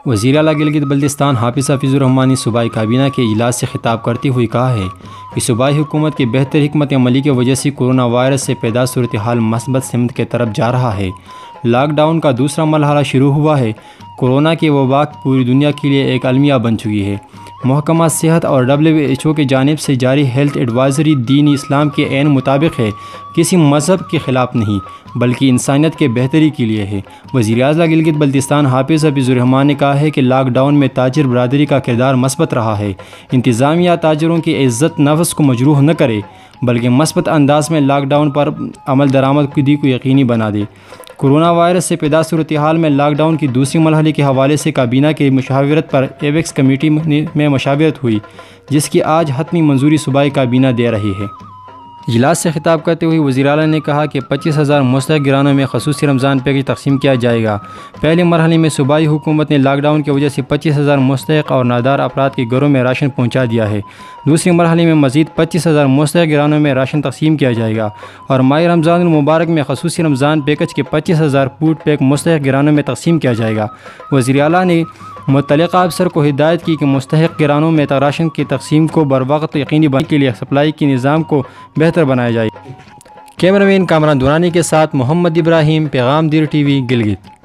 وزیر اعلیٰ گلگت بلتستان حافظ حفیظ الرحمان نے صوبائی کابینہ کے اجلاس سے خطاب کرتے ہوئے کہا ہے کہ صوبائی حکومت کی بہتر حکمت عملی کی وجہ سے کورونا وائرس سے پیدا صورتحال مثبت سمت کی طرف جا رہا ہے۔ لاک ڈاؤن کا دوسرا مرحلہ شروع ہوا ہے۔ کورونا کی وبا پوری دنیا کے لیے ایک المیہ بن چکی ہے۔ محکمہ صحت اور WHO کی جانب سے جاری ہیلتھ ایڈوائزری دین اسلام کے عین مطابق ہے، کسی مذہب کے خلاف نہیں بلکہ انسانیت کے بہتری کے لیے ہے۔ وزیر اعلیٰ گلگت بلتستان حافظ حفیظ الرحمان نے کہا ہے کہ لاک ڈاؤن میں تاجر برادری کا کردار مثبت رہا ہے۔ انتظامیہ تاجروں کی عزت نفس کو مجروح نہ کرے بلکہ مثبت انداز میں لاک ڈاؤن پر عمل درآمدی کو یقینی بنا دے۔ کورونا وائرس سے پیدا صورتحال میں لاک ڈاؤن کی دوسری مرحلے کے حوالے سے کابینہ کی مشاورت پر ایویکس کمیٹی میں مشاورت ہوئی، جس کی آج حتمی منظوری صوبائی کابینہ دے رہی ہے۔ اجلاس سے خطاب کرتے ہوئے وزیر اعلیٰ نے کہا کہ 25,000 مستحق گرانوں میں خصوصی رمضان پیکج تقسیم کیا جائے گا۔ پہلے مرحلے میں صوبائی حکومت نے لاک ڈاؤن کی وجہ سے 25,000 مستحق اور نادار افراد کے گھروں میں راشن پہنچا دیا ہے۔ دوسرے مرحلے میں مزید 25,000 مستحق گرانوں میں راشن تقسیم کیا جائے گا اور ماہ رمضان المبارک میں خصوصی رمضان پیکج کے 25,000 فوڈ پیک مستحق گرانوں میں تقسیم کیا جائے گا۔ وزیر اعلیٰ نے متعلقہ افسر کو ہدایت کی کہ مستحق گرانوں میں راشن کی تقسیم کو بروقت یقینی بنانے کے لیے سپلائی کے نظام کو بہتر بنایا جائے۔ کیمرہ مین کامران دورانی کے ساتھ محمد ابراہیم، پیغام دیر ٹی وی، گلگت۔